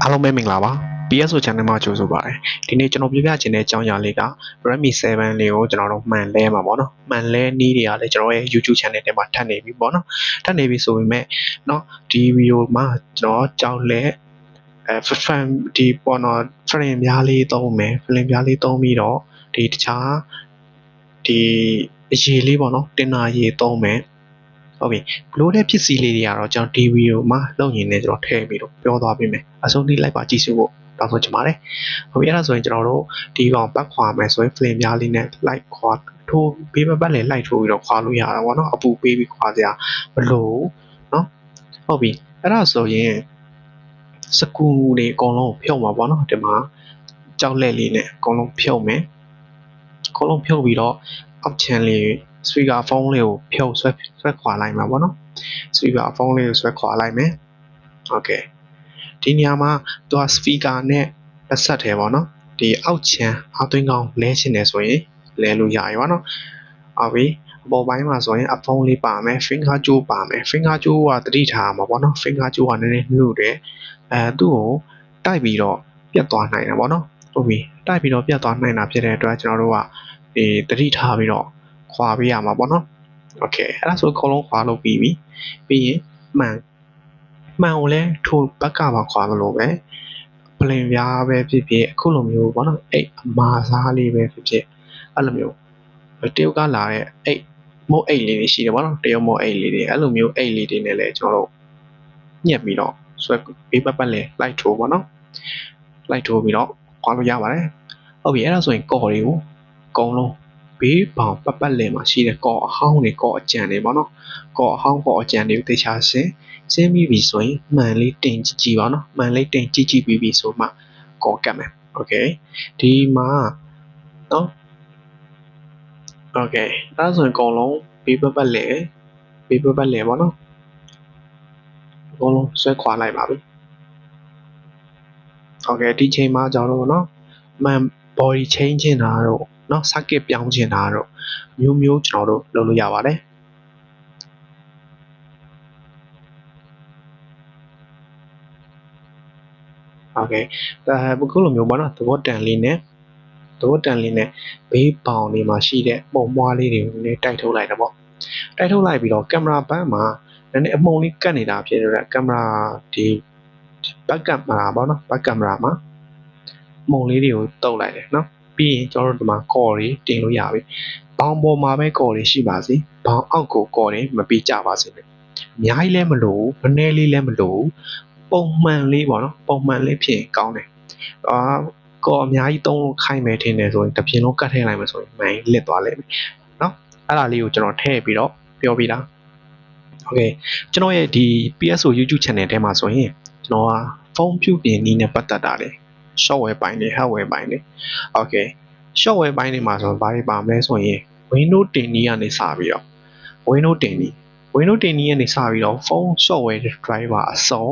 အားလုံးပဲမင်္ဂလာပါ PSO channel မှာကြိုဆိုပါရစေဒီနေ့ကျွန်တော်ပြပြချင်တဲ့အကြောင်းအရာလေးက Redmi 7 လေးကိုကျွန်တော်တို့မှန်လဲမှာပေါ့နော်မှန်လဲနည်းတွေကလည်းကျွန်တော်ရဲ့ YouTube channel ထဲမှာထပ်နေပြီပေါ့နော်ထပ်နေပြီဆိုပေမဲ့เนาะဒီဗီဒီယိုမှာကျွန်တော်ကြောက်လဲframe ဒီပေါ်တော့ frame များလေးသုံးမယ် frame များလေးသုံးပြီးတော့ဒီတခြားဒီအရေးလေးပေါ့နော်တင်နာရေးသုံးမယ်ဟုတ်ပြီဘလို့တဲ့ဖြစ်စီလေးတွေကတော့ကျွန်တော်ဒီဗီဒီယိုမှာလုပ်ရင်လည်းကျွန်တော်ထည့်ပြီးတော့ပြောသွားပေးမယ်အဆုံးထိလိုက်ပါကြည့်စုဖို့တောင်းဆိုချင်ပါတယ်ဟုတ်ပြီအဲ့ဒါဆိုရင်ကျွန်တော်တို့ဒီကောင်ပတ်ခွာမယ်ဆိုရင် flame များလေးနဲ့ light ခွာထိုးပေးပတ်လည်း light ထိုးပြီးတော့ခွာလို့ရတာပေါ့နော်အပူပေးပြီးခွာစရာမလိုနော်ဟုတ်ပြီအဲ့ဒါဆိုရင်စကူတွေအကုန်လုံးဖြုတ်မှာပေါ့နော်ဒီမှာကြောက်လက်လေးနဲ့အကုန်လုံးဖြုတ်မယ်အကုန်လုံးဖြုတ်ပြီးတော့အောက်ချမ်းလေး speaker phone လေးကိုဖြုတ်ဆွဲခွာလိုက်မှာပေါ့နော် speaker phone လေးကိုဆွဲခွာလိုက်မယ် okay ဒီနေရာမှာသူက speaker နဲ့ပတ်သက်တယ်ပေါ့နော်ဒီအောက်ချမ်းအသွင်းကောင်းလဲချင်တယ်ဆိုရင်လဲလို့ရရပါတော့ဟုတ်ပြီအပေါ်ပိုင်းမှာဆိုရင်အဖုံးလေးပါမယ် finger ကြိုးပါမယ် finger ကြိုးကတတိထားမှာပေါ့နော် finger ကြိုးကနည်းနည်းနှုတ်တယ်သူ့ကိုတိုက်ပြီးတော့ပြတ်သွားနိုင်တယ်ပေါ့နော်ဟုတ်ပြီတိုက်ပြီးတော့ပြတ်သွားနိုင်တာဖြစ်တဲ့အတွက်ကျွန်တော်တို့ကဒီတတိထားပြီးတော့ခွာပေးရမှာပေါ့နော်โอเคအဲ့ဒါဆိုအကုန်လုံးခွာလို့ပြီးပြီပြီးရင်မှန်ကိုလည်းထိုဘက်ကပါခွာလို့ပဲပလင်ပြားပဲဖြစ်ဖြစ်အခုလိုမျိုးပေါ့နော်အဲ့အမာစားလေးပဲဖြစ်ဖြစ်အဲ့လိုမျိုးတရုတ်ကလာတဲ့အဲ့မုတ်အိတ်လေးတွေရှိတယ်ပေါ့နော်တရုတ်မုတ်အိတ်လေးတွေအဲ့လိုမျိုးအိတ်လေးတွေနဲ့လည်းကျွန်တော်တို့ညှက်ပြီးတော့ဆွဲဘေးပတ်လည်းလိုက်ထိုးပေါ့နော်လိုက်ထိုးပြီးတော့ခွာလို့ရပါတယ်ဟုတ်ပြီအဲ့ဒါဆိုရင်ကော်တွေကိုအကုန်လုံးဘေးပေါင်ပတ်လည်မှာရှိတဲ့ကော်အဟောင်းတွေကော်အကြံတွေပေါ့နော်ကော်အဟောင်းကော်အကြံတွေကိုတေချာရှင်းပြီးပြီဆိုရင်မှန်လေးတင်ကြည့်ပါနော်မှန်လေးတင်ကြည့်ပြီးပြီဆိုမှကော်ကတ်မယ်โอเคဒီမှာနော်โอเคဒါဆိုရင်အကုန်လုံးဘေးပတ်လည်ပေါ့နော်အကုန်လုံးဆွဲခွာလိုက်ပါပြီโอเคဒီချိန်မှာကျွန်တော်တို့နော်မှန် body change ချင်တာတော့เนาะ circuit ပြောင်းချင်တာတော့မျိုးကျွန်တော်တို့လုပ်လို့ရပါတယ်โอเคအခုလိုမျိုးပေါ့နော်သဘောတန်လေးနဲ့ဘေးပေါင်လေးမှာရှိတဲ့ပုံမွားလေးတွေကိုလည်းတိုက်ထုတ်လိုက်တာပေါ့တိုက်ထုတ်လိုက်ပြီးတော့ကင်မရာဘက်မှာနည်းနည်းအမှုံလေးကတ်နေတာဖြစ်တဲ့ကင်မရာဒီဘက်ကင်မရာပေါ့နော်ဘက်ကင်မရာမှာမုံလေးတွေကိုတုပ်လိုက်တယ်နော်ပြီးရင်ကျွန်တော်တို့ဒီမှာကော်တွေတင်လို့ရပြီဘောင်ပေါ်မှာပဲကော်တွေရှိပါစေဘောင်အောက်ကိုကော်တွေမပြီးကြပါစေနဲ့အများကြီးလည်းမလိုဘူးနည်းနည်းလေးလည်းမလိုဘူးပုံမှန်လေးပေါ့နော်ပုံမှန်လေးဖြစ်ရင်ကောင်းတယ်ကော်အများကြီးသုံးလို့ခိုင်းမယ်ထင်တယ်ဆိုရင်တစ်ပြင်းလုံးကတ်ထည့်လိုက်မယ်ဆိုရင်မှန်လစ်သွားလိမ့်မယ်နော်အဲ့ဒါလေးကိုကျွန်တော်ထည့်ပြီးတော့ပြောပြတာโอเคကျွန်တော်ရဲ့ဒီ PSO YouTube channel ထဲမှာဆိုရင်ကျွန်တော်ကဖုန်းပြုပြင်နည်းနဲ့ပတ်သက်တာလေ software ပိုင်းတွေ hardware ပိုင်းတွေ okay software ပိုင်းတွေမှာဆိုဘာတွေပါမလဲဆိုရင် Windows 10နည်းကနေစပြီးတော့ Windows 10နည်းကနေစပြီးတော့ဖုန်း software driver အစုံ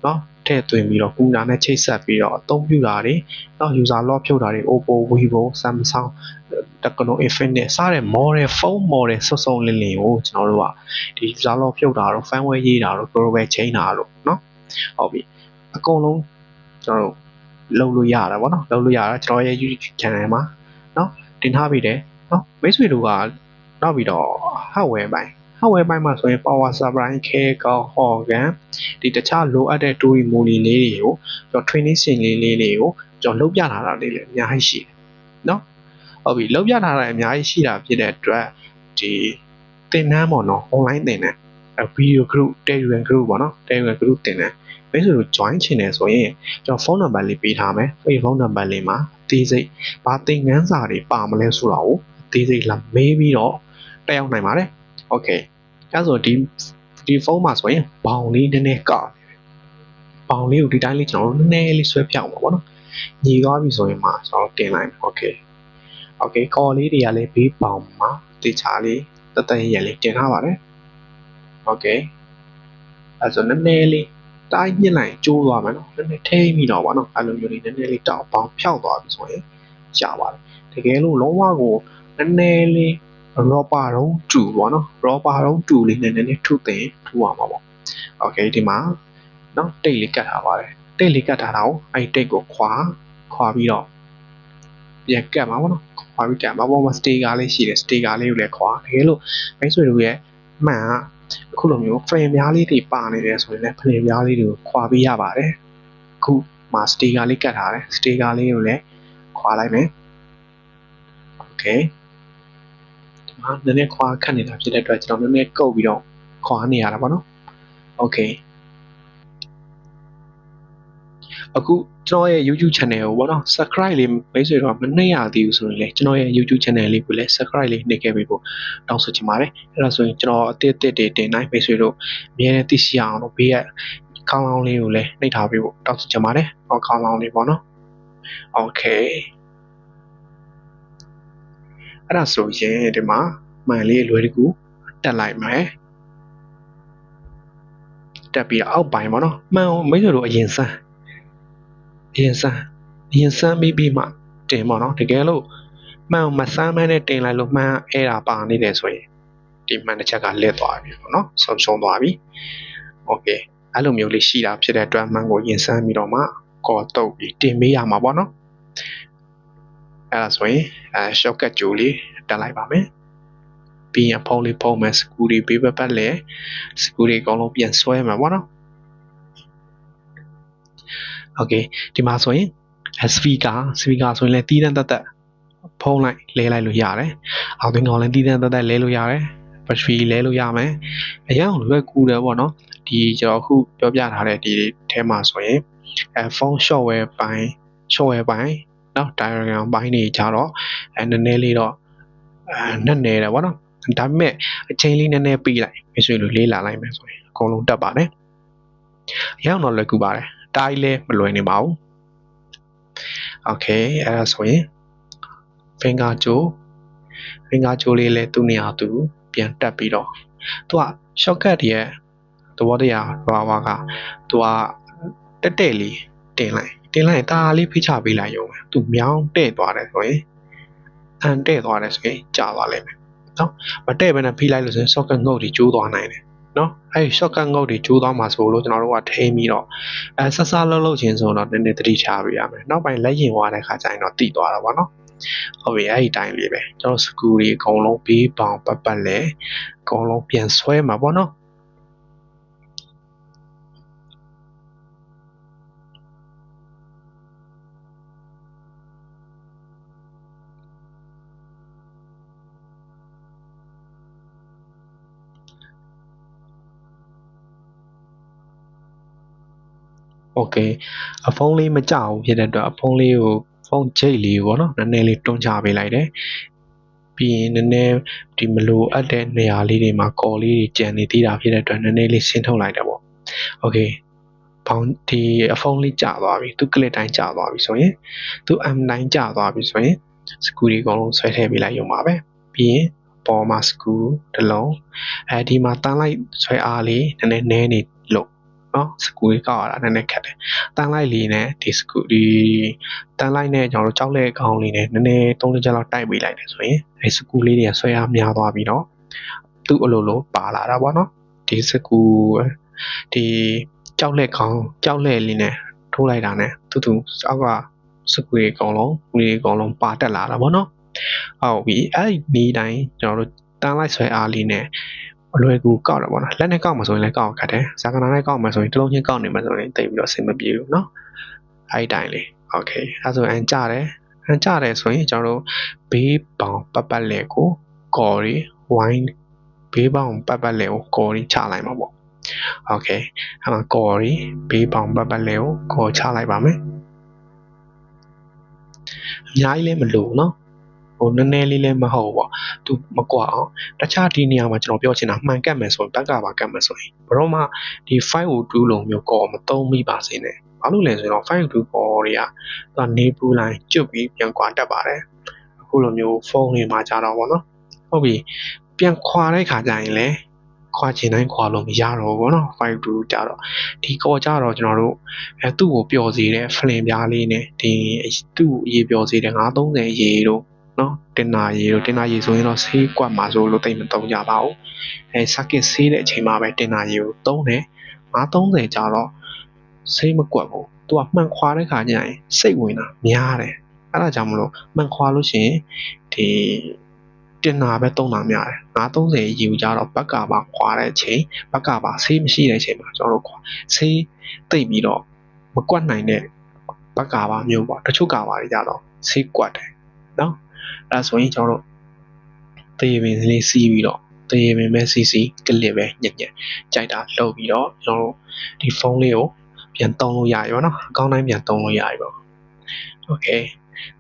เนาะထည့်သွင်းပြီးတော့ computer နဲ့ချိတ်ဆက်ပြီးတော့အသုံးပြုတာတွေเนาะ user log ဖြုတ်တာတွေ Oppo Vivo Samsung Tecno Infinix စတဲ့ phone model စုံလင်းကိုကျွန်တော်တို့ကဒီ user log ဖြုတ်တာတော့ firmware ရေးတာတော့ global change တာလို့เนาะဟုတ်ပြီအကုန်လုံးကျွန်တော်တို့လုပ်လို့ရတာဗောနော်လုပ်လို့ရတာကျွန်တော်ရဲ့ YouTube channel မှာเนาะတင်ထားပြီးတယ်เนาะမိတ်ဆွေတို့ကနောက်ပြီးတော့ hardware ပိုင်းမှာဆိုရင် power supply cable ဟော်ကန်ဒီတခြားလိုအပ်တဲ့ 2D module လေးတွေကိုကျွန်တော် training စင်လေးတွေကိုကျွန်တော်လုပ်ပြထားတာလေးလည်းအများကြီးရှိတယ်เนาะဟုတ်ပြီလုပ်ပြထားတာအများကြီးရှိတာဖြစ်တဲ့အတွက်ဒီသင်တန်းပေါ့နော် online သင်တန်းvideo group Telegram group ပေါ့နော် Telegram group သင်တန်းမိတ်ဆွေတို့ join ချင်တယ်ဆိုရင်ကျွန်တော်ဖုန်းနံပါတ်လေးပေးထားမယ်အဲ့ဒီဖုန်းနံပါတ်လေးမှာအသေးစိတ်ဘာသင်ခန်းစာတွေပါမလဲဆိုတာကိုအသေးစိတ်လာမေးပြီးတော့တက်ရောက်နိုင်ပါတယ်โอเคအဲဆိုဒီဖုန်းမှာဆိုရင်ဘောင်လေးနည်းနည်းကောက်ဘောင်လေးကိုဒီတိုင်းလေးကျွန်တော်နည်းနည်းလေးဆွဲဖြောင်းပါဗောနော်ညီသွားပြီဆိုရင်မှကျွန်တော်တင်လိုက်โอเคကော်လေးတွေကလည်းဘေးပေါင်မှာတေချာလေးတရလေးတင်ထားပါတယ်โอเคအဲဆိုနည်းနည်းလေးတိုင်းညှစ်လိုက်ကျိုးသွားမယ်နော်နည်းနည်းထိပြီးတော့ဗောနော်အဲ့လိုမျိုးလေးနည်းနည်းလေးတောက်ပေါင်းဖြောက်သွားပြီဆိုရင်ကြာပါတယ်တကယ်လို့လုံးဝကိုနည်းနည်းလေးရောပါတော့တူဗောနော်ရောပါတော့တူလေးနည်းနည်းလေးထုသိမ်းထူအောင်ပါဗောโอเคဒီမှာနော်တိတ်လေးကတ်ထားပါတယ် တိတ်လေးကတ်ထားတာကိုအဲ့တိတ်ကိုခွာပြီးတော့ပြန်ကတ်မှာပေါ့နော်ခွာပြီးကတ်မှာပေါ်မှာ sticker လေးရှိတယ် sticker လေးကိုလည်းခွာတကယ်လို့မိတ်ဆွေတို့ရဲ့မှန်ကအခုလိုမျိုး frame များလေးတွေပါနေတယ်ဆိုရင်လည်း frame များလေးတွေကိုခွာပေးရပါတယ်အခုမှာ sticker လေးကတ်ထားတယ် sticker လေးကိုလည်းခွာလိုက်မယ် okay ဒီမှာနည်းနည်းခွာခတ်နေတာဖြစ်တဲ့အတွက်ကျွန်တော်နည်းနည်းကုတ်ပြီးတော့ခွာနေရတာပေါ့နော် okay အခုကျွန်တော်ရဲ့ YouTube channel ကိုပေါ့နော် subscribe လေးမိတ်ဆွေတို့မနှိပ်ရသေးဘူးဆိုရင်လည်းကျွန်တော်ရဲ့ YouTube channel လေးကိုလည်း subscribe လေးနှိပ်ခဲ့ပေးဖို့တောင်းဆိုချင်ပါတယ်အဲ့ဒါဆိုရင်ကျွန်တော်အသစ်တွေတင်နိုင်မိတ်ဆွေတို့အများနဲ့သိရှိအောင်လို့ဘေးကခေါင်းလောင်းလေးကိုလည်းနှိပ်ထားပေးဖို့တောင်းဆိုချင်ပါတယ်ဟောခေါင်းလောင်းလေးပေါ့နော် okay အဲ့ဒါဆိုရင်ဒီမှာမှန်လေးလွယ်တကူတက်လိုက်မယ်တက်ပြီးအောက်ပိုင်းပေါ့နော်မှန်မိတ်ဆွေတို့အရင်စမ်းပြီးမှတင်ပေါ့နော်တကယ်လို့မှန်မစမ်းမဲနဲ့တင်လိုက်လို့မှန်အဲ့ဒါပါနေတယ်ဆိုရင်ဒီမှန်တစ်ချက်ကလစ်သွားပြီပေါ့နော်ဆုံးသွားပြီโอเคအဲ့လိုမျိုးလေးရှိတာဖြစ်တဲ့အတွက်မှန်ကိုရင်စမ်းပြီးတော့မှကော်တုပ်ပြီးတင်ပေးရမှာပေါ့နော်အဲ့ဒါဆိုရင်shortcut ကြိုးလေးတက်လိုက်ပါမယ်ပြီးရင်ဖုန်းလေးဖုံးမယ်စကူတွေပေးပတ်လဲစကူတွေအကုန်လုံးပြန်ဆွဲမှာပေါ့နော်โอเคဒီမှာဆိုရင်speaker ဆိုရင်လည်းတီးတန်းတက်ဖုံးလိုက်လဲလိုက်လို့ရတယ်အောက်သွင်းကောင်လည်းတီးတန်းတက်လဲလို့ရတယ် battery လဲလို့ရမယ်အရင်ကလွယ်ကူတယ်ပေါ့နော်ဒီကျွန်တော်အခုပြောပြထားတဲ့ဒီထဲမှာဆိုရင်phone software ပိုင်းเนาะ diagram ပိုင်းတွေကြတော့နည်းနည်းလေးတော့နက်နေတယ်ပေါ့နော်ဒါပေမဲ့အချိန်လေးနည်းနည်းပြီးလိုက်မိတ်ဆွေတို့လေးလာလိုက်မယ်ဆိုရင်အကုန်လုံးတက်ပါတယ်အရင်တော့လွယ်ကူပါတယ်တိုင်းလဲမလွယ်နေပါဘူးโอเคအဲ့ဒါဆိုရင် finger ကြိုးလေးလဲသူ့နေရာသူပြန်တက်ပြီးတော့သူက shortcut ရဲ့သဘောတရားဘာကသူကတက်လေးတင်လိုက်တာလေးဖိချပေးလိုက်ရုံပဲသူမြောင်းတဲ့သွားတယ်ဆိုရင်တဲ့သွားတယ်ဆိုရင်ကြာသွားလိမ့်မယ်နော်မတဲ့ဘဲနဲ့ဖိလိုက်လို့ဆိုရင် shortcut ငုတ်တွေကျိုးသွားနိုင်တယ်နော်အဲ့ဒီ shortcut ငုတ်တွေကျိုးသွားမှာဆိုလို့ကျွန်တော်တို့ကထိန်းပြီးတော့ဆက်လှုပ်ချင်းဆိုတော့နည်းနည်းသတိထားပေးရမယ်နောက်ပိုင်းလက်ရင်သွားတဲ့ခါကျရင်တော့တိသွားတာပေါ့နော်ဟုတ်ပြီအဲ့ဒီတိုင်းလေးပဲကျွန်တော်စကူတွေအကုန်လုံးဘေးပေါင်ပတ်လဲအကုန်လုံးပြန်ဆွဲမှာပေါ့နော်โอเคအဖုံးလေးမကြဘူးဖြစ်တဲ့အတွက်အဖုံးလေးကိုဖုန်းချိတ်လေးပေါ့နော်နည်းနည်းလေးတွန်းချပေးလိုက်တယ်ပြီးရင်နည်းနည်းဒီမလိုအပ်တဲ့နေရာလေးတွေမှာကော်လေးတွေကြံနေသေးတာဖြစ်တဲ့အတွက်နည်းနည်းလေးရှင်းထုတ်လိုက်တယ်ပေါ့โอเคဘောင်းဒီအဖုံးလေးကျသွားပြီသူကလစ်တိုင်းကျသွားပြီဆိုရင်သူ M တိုင်းကျသွားပြီဆိုရင်စကူတွေအကုန်လုံးဆွဲထည့်ပေးလိုက်ရုံပါပဲပြီးရင်ပေါ်မှာစကူတစ်လုံးဒီမှာတန်းလိုက်ဆွဲအားလေးနည်းနည်းနေလို့နော်စကူလေးကောက်ရတာနည်းနည်းခက်တယ်တန်းလိုက်လေးနဲ့ဒီစကူဒီတန်းလိုက်နဲ့ကျွန်တော်တို့ကြောက်လက်ကောင်လေးနဲ့နည်းနည်း3-4ချက်လောက်တိုက်ပေးလိုက်တယ်ဆိုရင်စကူလေးတွေကဆွဲအားများသွားပြီးတော့သူ့အလိုလိုပါလာတာပေါ့နော်ဒီစကူဒီကြောက်လက်လေးနဲ့ထိုးလိုက်တာနဲ့သူအောက်ကစကူတွေအကုန်လုံးပါတက်လာတာပေါ့နော်ဟုတ်ပြီအဲ့ဒီတိုင်းကျွန်တော်တို့တန်းလိုက်ဆွဲအားလေးနဲ့အလွယ်ကူကောက်တာပေါ့နော်လက်နဲ့ကောက်မှဆိုရင်လည်းကောက်ခတ်တယ်ဇာကနာနဲ့ကောက်မှဆိုရင်တစ်လုံးချင်းကောက်နေမှဆိုရင်တိတ်ပြီးတော့အဆင်မပြေဘူးเนาะအဲ့ဒီတိုင်းလေးโอเคအဲ့ဆိုအန်ကြတယ်ဆိုရင်ကျွန်တော်တို့ဘေးပေါင်ပတ်လဲကိုကော်ရီဝိုင်းဘေးပေါင်ပတ်လဲကိုကော်ရီချလိုက်မှာပေါ့โอเคအဲ့မှာကော်ရီဘေးပေါင်ပတ်လဲကိုကော်ချလိုက်ပါမယ်အများကြီးလည်းမလို့เนาะဟိုနည်းနည်းလေးလည်းမဟုတ်ပေါ့သူမကွာအောင်တခြားဒီနေရာမှာကျွန်တော်ပြောချင်တာမှန်ကတ်မယ်ဆိုရင်ဘက်ကပါကတ်မယ်ဆိုရင်ဘရောမှဒီ502လုံးမျိုးကောမသုံးမိပါစေနဲ့ဘာလို့လဲဆိုတော့502ကောတွေကသူကနေပူလိုင်းကျွတ်ပြီးပြန်ကွာတတ်ပါတယ်အခုလိုမျိုးဖုန်းတွေမှာကြတော့ဗောနော်ဟုတ်ပြီပြန်ခွာတဲ့ခါကျရင်လည်းခွာချင်တိုင်းခွာလို့မရတော့ဘူးဗောနော်502ကြတော့ဒီကောကြတော့ကျွန်တော်တို့သူ့ကိုပျော်စေတဲ့ဖလင်ပြားလေးနဲ့ဒီသူ့အရေးပျော်စေတဲ့930ရေတို့နော်တင်နာရီဆိုရင်တော့ဆေးကွက်မှာဆိုလို့တိတ်မသုံးကြပါဘူးစကစ်ဆေးတဲ့အချိန်မှာပဲတင်နာရီကိုသုံးတယ်930ကျတော့ဆေးမကွက်ဘူး သူကမှန်ခွာတဲ့ခါကျရင်စိတ်ဝင်တာများတယ်အဲ့ဒါကြောင့်မလို့မှန်ခွာလို့ရှိရင်ဒီတင်တာပဲတုံးတာများတယ်930ယူကြတော့ဘက်ကပါခွာတဲ့အချိန်ဘက်ကပါဆေးမရှိတဲ့အချိန်မှာကျွန်တော်တို့ခွာဆေးတိတ်ပြီးတော့မကွက်နိုင်တဲ့ဘက်ကပါမျိုးပေါ့တချို့ကပါတွေကြတော့ဆေးကွက်တယ်နော်အဲ့ဒါဆိုရင်ကျွန်တော်တို့တေးပင်လေးစီးပြီးတော့တေးပင်ပဲစီးစီးကလစ်ပဲညက်ညက်ကြိုက်တာလှုပ်ပြီးတော့ကျွန်တော်တို့ဒီဖုန်းလေးကိုပြန်တုံးလို့ရပြီပေါ့နော်အကောင်းတိုင်းပြန်တုံးလို့ရပြီပေါ့โอเค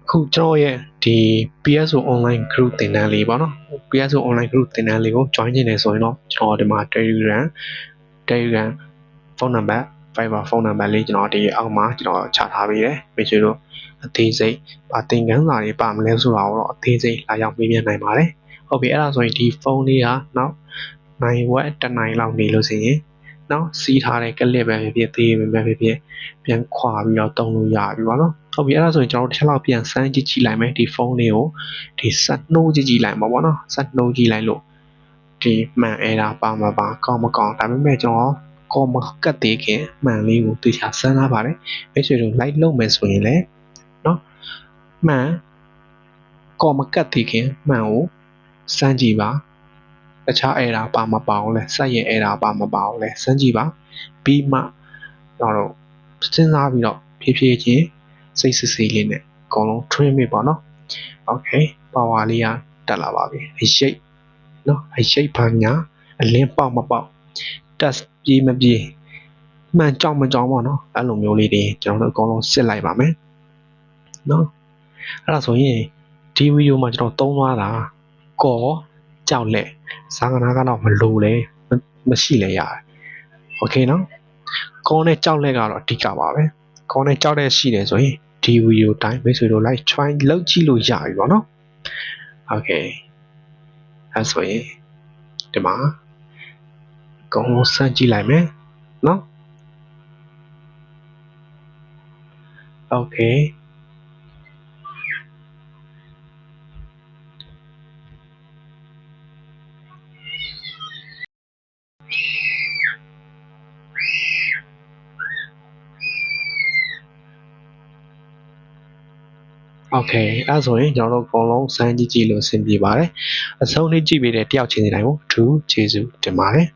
အခုကျွန်တော်ရဲ့ဒီ PSO online group သင်တန်းလေးပေါ့နော် PSO online group သင်တန်းလေးကို join ချင်တယ်ဆိုရင်တော့ကျွန်တော်ဒီမှာ Telegram ဖုန်းနံပါတ် Viber ဖုန်းနံပါတ်လေးကျွန်တော်ဒီအောက်မှာကျွန်တော်ချထားပေးတယ်မိတ်ဆွေတို့အသေးစိတ်သင်ခန်းစာတွေပါမလဲဆိုတာကိုတော့အသေးစိတ်လာရောက်မေးမြန်းနိုင်ပါတယ်ဟုတ်ပြီအဲ့ဒါဆိုရင်ဒီဖုန်းလေးကနောက်နိုင်ဝက်တစ်နိုင်လောက်နေလို့ရှိရင်နော်စီးထားတဲ့ကလစ်ပဲဖြစ်သေးပဲဖြစ်ဖြစ်ပြန်ခွာပြီးတော့တုံးလို့ရပြီပေါ့နော်ဟုတ်ပြီအဲ့ဒါဆိုရင်ကျွန်တော်တို့တစ်ချက်လောက်ပြန်စမ်းကြည့်လိုက်မယ်ဒီဖုန်းလေးကိုဒီဆက်နှိုးကြည့်လိုက်မှာပေါ့နော်ဆက်နှိုးကြည့်လိုက်လို့ဒီမှန်အဲ့ဒါပါမပါကောင်းမကောင်းဒါပေမဲ့ကျွန်တော်ကောမကတ်သေးခင်မှန်လေးကိုသိချာစမ်းထားပါတယ်မိတ်ဆွေတို့ like လုပ်မယ်ဆိုရင်လည်းနော်မှန်ကောမကတ်သေးခင်မှန်ကိုစမ်းကြည့်ပါတခြားအဲ့ဒါပါမပါအောင်လဲစက်ရဲ့အဲ့ဒါပါမပါအောင်လဲစမ်းကြည့်ပါပြီးမှတော့စဉ်းစားပြီးတော့ဖြည်းဖြည်းချင်းစိတ်စစ်စစ်လေးနဲ့အကုန်လုံး trim မိပါနော်โอเค power လေးကတက်လာပါပြီအရှိတ်နော်အရှိတ်ဘာညာအလင်းပေါက်မပေါက် test ပြေးမပြေးမှန်ကြောင်မကြောင်ပေါ့နော်အဲ့လိုမျိုးလေးတွေကျွန်တော်တို့အကုန်လုံးစစ်လိုက်ပါမယ်နော်အဲ့ဒါဆိုရင်ဒီဗီဒီယိုမှာကျွန်တော်သုံးသွားတာကောကြောက်လက်ဇာကနာကတော့မလိုလဲမရှိလဲရတယ်โอเคနော်ကောနဲ့ကြောက်လက်ကတော့အဓိကပါပဲကောနဲ့ကြောက်လက်ရှိတယ်ဆိုရင်ဒီဗီဒီယိုတိုင်းမိတ်ဆွေတို့ like try လုပ်ကြည့်လို့ရပြီပေါ့နော်โอเคအဲ့ဆိုရင်ဒီမှာအကုန်လုံးစမ်းကြည့်လိုက်မယ်နော်โอเคโอเคအဲ့ဆိုရင်ကျွန်တော်တို့အကုန်လုံးစမ်းကြည့်လို့အဆင်ပြေပါတယ်အဆုံးလေးကြည့်ပေးတဲ့တယောက်ချင်းစီတိုင်းကိုထူးကျေးဇူးတင်ပါတယ်